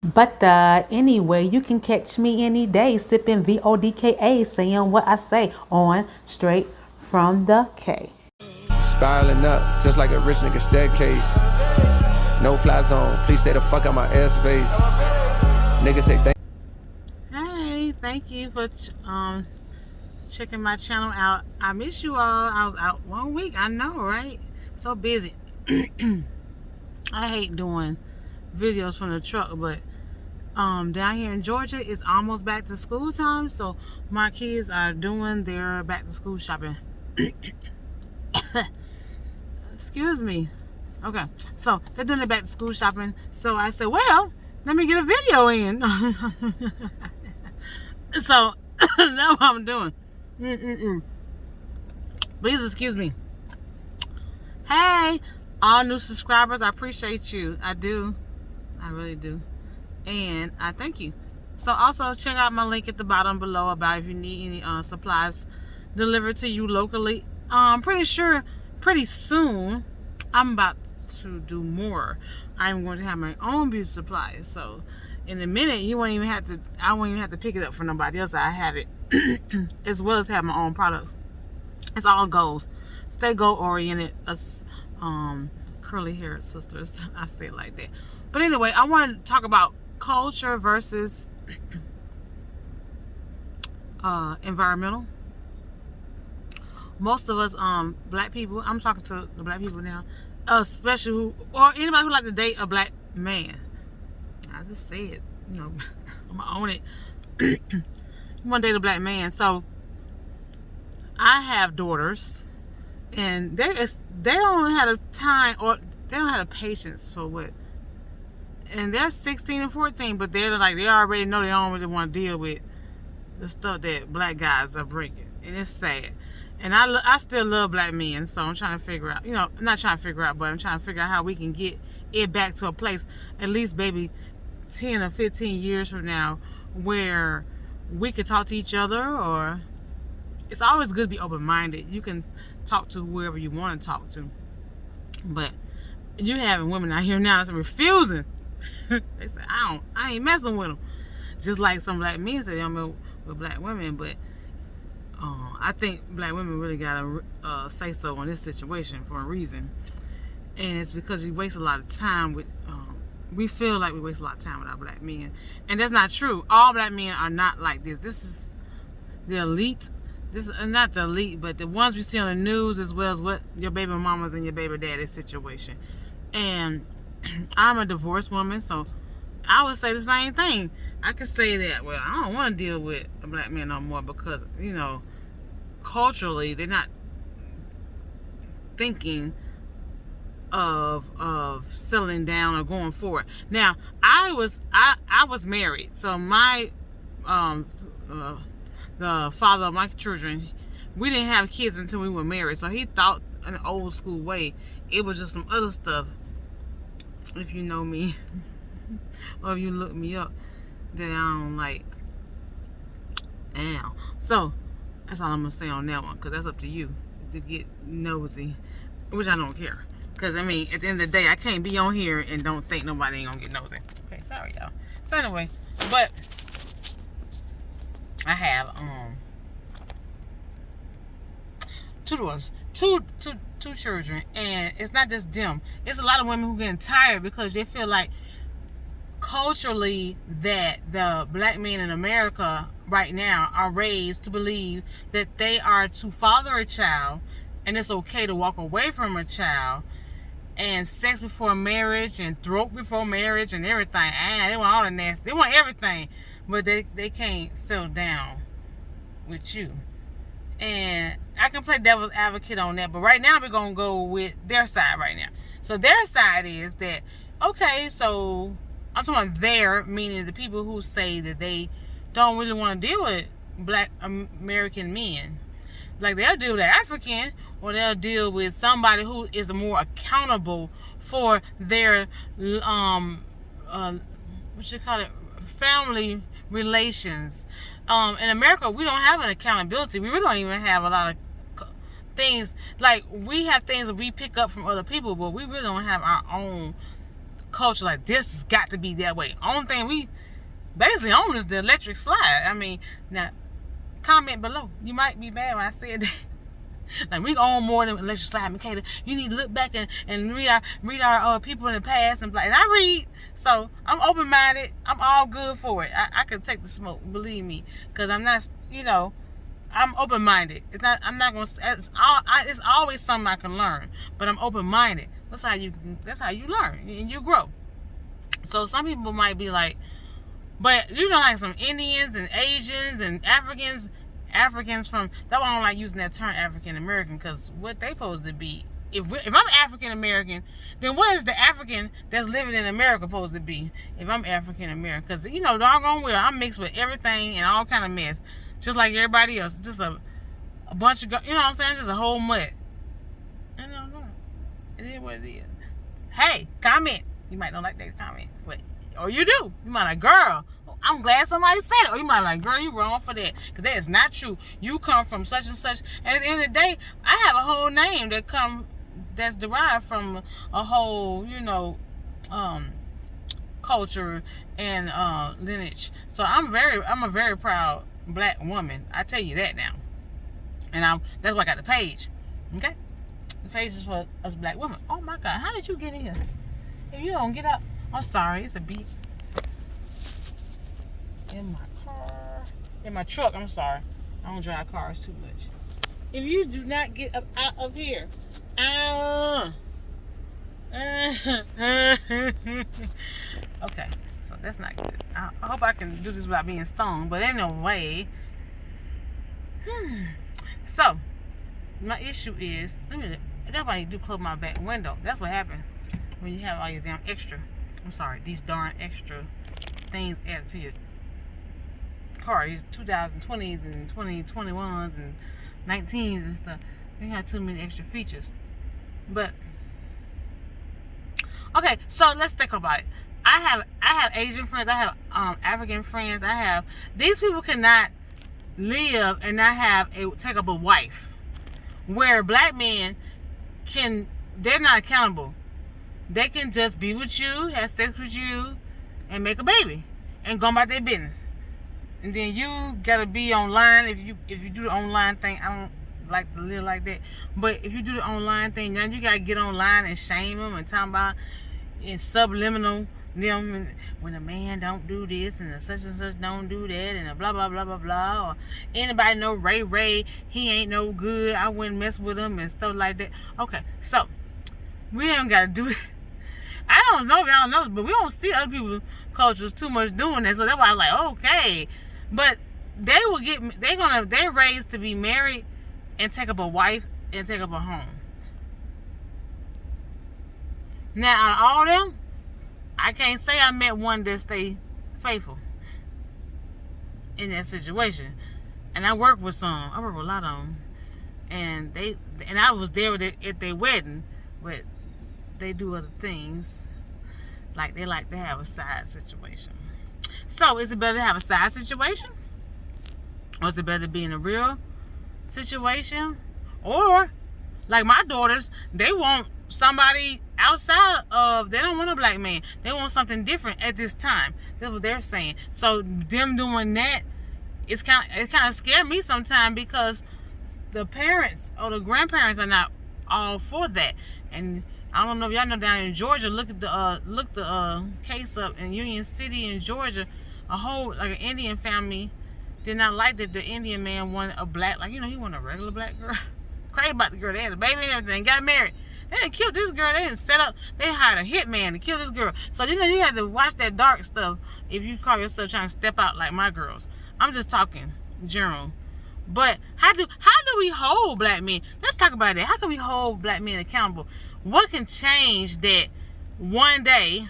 But anyway, you can catch me any day sipping vodka, saying what I say on Straight from the K. Spiraling up, just like a rich nigga staircase. No fly zone, please stay the fuck out my airspace. Niggas say thank. Hey, thank you for checking my channel out. I miss you all. I was out 1 week. I know, right? So busy. I hate doing videos from the truck, but down here in Georgia, it's almost back to school time, so my kids are doing their back to school shopping. Excuse me. Okay, so they're doing their back to school shopping, so I said, well, let me get a video in. So that's what I'm doing. Please excuse me. Hey, all new subscribers, I appreciate you. I do. I really do. And I thank you. So also check out my link at the bottom below about if you need any supplies delivered to you locally. Pretty sure pretty soon I'm about to do more. I'm going to have my own beauty supplies. So in a minute I won't even have to pick it up for nobody else. I have it as well as have my own products. It's all goals. Stay goal oriented, us curly haired sisters. I say it like that. But anyway, I want to talk about culture versus environmental. Most of us black people, I'm talking to the black people now, especially or anybody who like to date a black man. I just say it, I'm gonna own it. You want to date a black man. So I have daughters, and they don't have the time, or they don't have the patience for what. And they're 16 and 14, but they already know they don't really want to deal with the stuff that black guys are bringing, and it's sad. And I still love black men, so I'm trying to figure out, not trying to figure out, but I'm trying to figure out how we can get it back to a place, at least maybe 10 or 15 years from now, where we can talk to each other. Or it's always good to be open-minded. You can talk to whoever you want to talk to, but you having women out here now that's refusing. They say I ain't messing with them, just like some black men say they don't mess with black women. But I think black women really gotta say so in this situation for a reason, and it's because we waste a lot of time with. We feel like we waste a lot of time with our black men, and that's not true. All black men are not like this. This is the elite. This is not the elite, but the ones we see on the news, as well as what your baby mamas and your baby daddy's situation. And I'm a divorced woman, so I would say the same thing. I could say that, well, I don't want to deal with a black man no more because, culturally, they're not thinking of settling down or going forward. Now, I was married, so my the father of my children, we didn't have kids until we were married. So he thought in an old school way. It was just some other stuff, if you know me, or if you look me up, that I don't like. Damn. So that's all I'm gonna say on that one, because that's up to you to get nosy, which I don't care. Because at the end of the day, I can't be on here and don't think nobody ain't gonna get nosy. Okay, sorry y'all. So anyway, but I have two daughters, two children, and it's not just them. It's a lot of women who getting tired because they feel like culturally that the black men in America right now are raised to believe that they are to father a child, and it's okay to walk away from a child, and sex before marriage and throat before marriage and everything. They want all the nasty. They want everything, but they can't settle down with you. And I can play devil's advocate on that, but right now we're going to go with their side right now. So their side is that, okay, so I'm talking about their, meaning the people who say that they don't really want to deal with black American men. Like they'll deal with African, or they'll deal with somebody who is more accountable for their, family relations. In America, we don't have an accountability. We really don't even have a lot of things. Like, we have things that we pick up from other people, but we really don't have our own culture like this has got to be that way. Only thing we basically own is the electric slide. I mean, now comment below. You might be mad when I said that. Like, we own more than electric slide, Makeda. You need to look back and read our people in the past and I read. So I'm open minded. I'm all good for it. I can take the smoke, believe me, because I'm not, I'm open minded. It's not. I'm not gonna. It's always something I can learn, but I'm open minded. That's how you learn and you grow. So some people might be like, but like some Indians and Asians and Africans from, that's why I don't like using that term African American, because what they supposed to be, if I'm African American, then what is the African that's living in America supposed to be if I'm African American? Because doggone well, I'm mixed with everything and all kind of mess, just like everybody else. Just a bunch of, what I'm saying, just a whole mutt. I don't know. It is what it is. Hey, comment. You might not like that comment, or you do. You might like, girl, I'm glad somebody said it. Or you might like, girl, you wrong for that. Because that is not true. You come from such and such. And at the end of the day, I have a whole name that's derived from a whole, culture and lineage. So I'm a very proud black woman. I tell you that now. And that's why I got the page. Okay? The page is for us black women. Oh my God, how did you get in here? If you don't get up, I'm sorry, it's a beep. In my car, in my truck, I'm sorry. I don't drive cars too much. If you do not get up out of here, okay, so that's not good. I hope I can do this without being stoned, but anyway. So, my issue is, that's why you do close my back window. That's what happens when you have all these damn these darn extra things added to your car, these 2020s and 2021s and 19s and stuff. They have too many extra features. But okay, so let's think about it. I have Asian friends, I have African friends, these people cannot live and not take up a wife. Where black men they're not accountable. They can just be with you, have sex with you, and make a baby and go about their business. And then you gotta be online. If you do the online thing, I don't like to live like that. But if you do the online thing, now you gotta get online and shame them and talk about in subliminal them, and when a man don't do this and a such and such don't do that and a blah blah blah blah blah, or anybody know Ray, he ain't no good, I wouldn't mess with him and stuff like that. Okay, so we ain't gotta do it. I don't know if y'all know, but we don't see other people's cultures too much doing that. So that's why I'm like, okay. But they're raised to be married and take up a wife and take up a home. Now, out of all them, I can't say I met one that stay faithful in that situation. And I work with some. I work with a lot of them. And I was there at their wedding, but they do other things. Like they like to have a side situation. So is it better to have a side situation? Or is it better to be in a real situation? Or like my daughters, they want somebody outside of, they don't want a black man. They want something different at this time. That's what they're saying. So them doing that, it kind of scared me sometimes, because the parents or the grandparents are not all for that. And I don't know if y'all know, down in Georgia, look the case up in Union City in Georgia. A whole, like, an Indian family did not like that the Indian man wanted a black, like, he wanted a regular black girl. Crazy about the girl. They had a baby and everything, got married. They didn't kill this girl. They didn't they hired a hitman to kill this girl. So, you had to watch that dark stuff if you call yourself trying to step out like my girls. I'm just talking general. But how do we hold black men? Let's talk about that. How can we hold black men accountable? What can change that one day?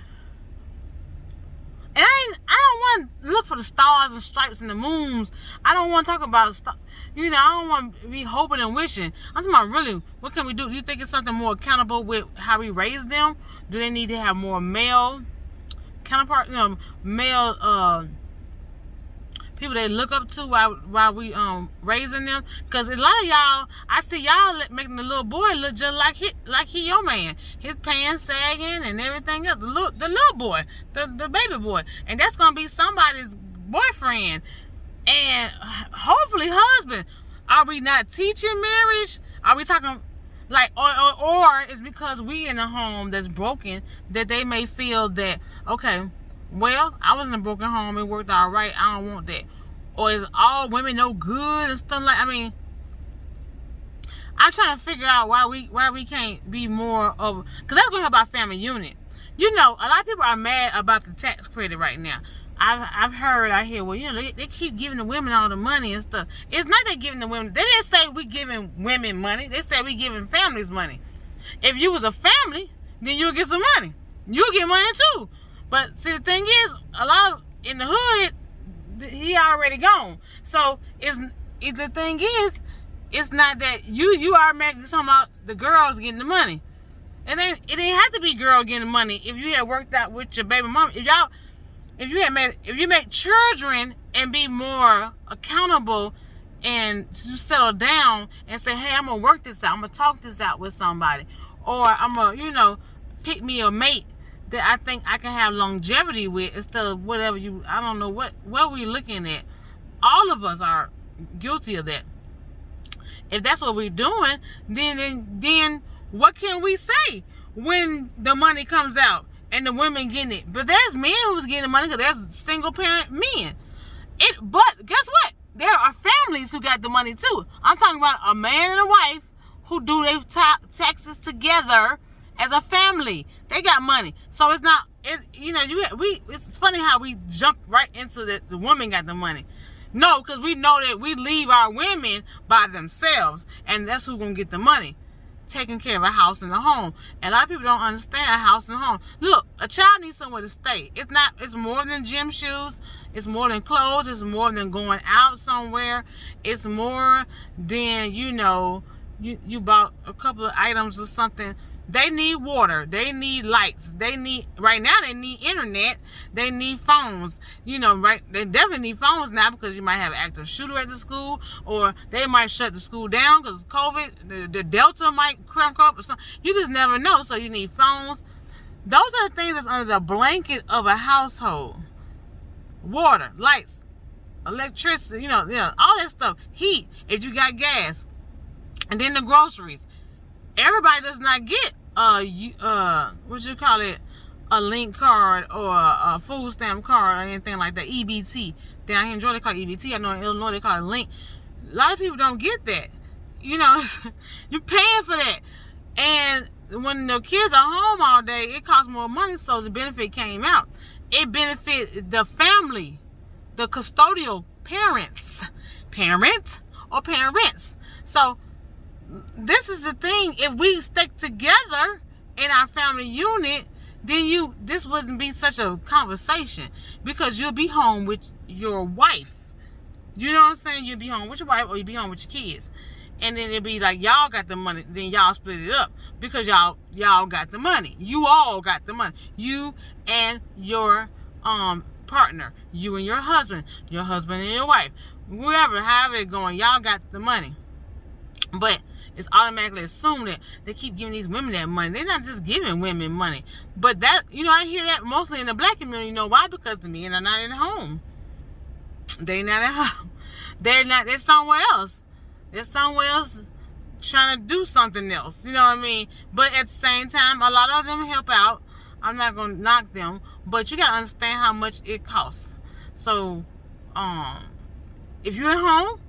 And I don't want to look for the stars and stripes and the moons. I don't want to talk about stuff. I don't want to be hoping and wishing. I'm talking about really, what can we do? Do you think it's something more accountable with how we raise them? Do they need to have more male counterpart, male people they look up to while we raising them. Cause a lot of y'all, I see y'all making the little boy look just like he your man. His pants sagging and everything else. The little boy, the baby boy, and that's gonna be somebody's boyfriend and hopefully husband. Are we not teaching marriage? Are we talking like or it's because we in a home that's broken that they may feel that, okay, well, I was in a broken home, it worked all right, I don't want that. Or is all women no good and stuff like, I mean, I'm trying to figure out why we can't be more of, because that's going to help our family unit. You know, a lot of people are mad about the tax credit right now. I hear, well, you know, they keep giving the women all the money and stuff. It's not they giving the women, they didn't say we giving women money, they said we giving families money. If you was a family, then you'll get some money. You'll get money too. But see, the thing is, a lot of, in the hood, he already gone. So the thing is, it's not that you automatically talking about the girls getting the money. It ain't have to be girl getting the money if you had worked out with your baby mama. If you make children and be more accountable and you settle down and say, hey, I'm gonna work this out, I'm gonna talk this out with somebody, or I'm gonna, you know, pick me a mate that I think I can have longevity with instead of whatever I don't know what we're looking at. All of us are guilty of that. If that's what we're doing, then what can we say when the money comes out and the women getting it? But there's men who's getting the money because there's single parent men. But guess what? There are families who got the money too. I'm talking about a man and a wife who do their taxes together as a family. They got money. So it's not, it's funny how we jump right into the woman got the money. No, because we know that we leave our women by themselves, and that's who's going to get the money. Taking care of a house and a home. And a lot of people don't understand a house and a home. Look, a child needs somewhere to stay. It's more than gym shoes. It's more than clothes. It's more than going out somewhere. It's more than, you bought a couple of items or something. They need water. They need lights. Right now they need internet. They need phones. Right? They definitely need phones now because you might have an active shooter at the school, or they might shut the school down because COVID, the Delta might crank up or something. You just never know. So you need phones. Those are the things that's under the blanket of a household. Water, lights, electricity, all that stuff. Heat, if you got gas. And then the groceries. Everybody does not get a link card or a food stamp card or anything like that. EBT. Down here in Georgia they call it EBT. I know in Illinois they call it link. A lot of people don't get that. You're paying for that. And when the kids are home all day, it costs more money, so the benefit came out. It benefit the family, the custodial parents. So this is the thing. If we stick together in our family unit, then this wouldn't be such a conversation, because you'll be home with your wife. You know what I'm saying? You'll be home with your wife, or you'll be home with your kids. And then it'll be like, y'all got the money, then y'all split it up because y'all got the money. You all got the money. You and your partner, you and your husband and your wife, however it's going, y'all got the money. But it's automatically assumed that they keep giving these women that money. They're not just giving women money. But that, I hear that mostly in the black community. You know why? Because the men are not at home. They're not at home. They're somewhere else. They're somewhere else trying to do something else. You know what I mean? But at the same time, a lot of them help out. I'm not going to knock them. But you got to understand how much it costs. So, if you're at home,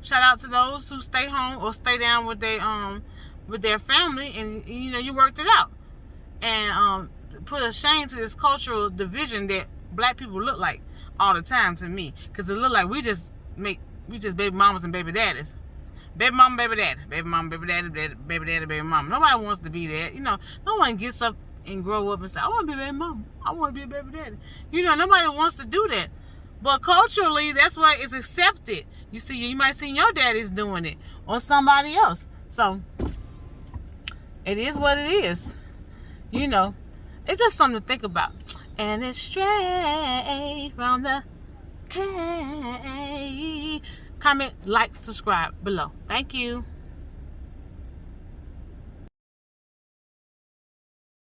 shout out to those who stay home or stay down with their family, and you worked it out, and put a shame to this cultural division that black people look like all the time to me, because it look like we just baby mamas and baby daddies, baby mama, baby daddy, baby mama, baby daddy, baby daddy, baby mama. Nobody wants to be that. No one gets up and grow up and say, I want to be a baby mama, I want to be a baby daddy. Nobody wants to do that. But culturally, that's why it's accepted. You might see your daddies doing it or somebody else. So it is what it is. It's just something to think about. And it's straight from the okay. Comment, like, subscribe below. Thank you.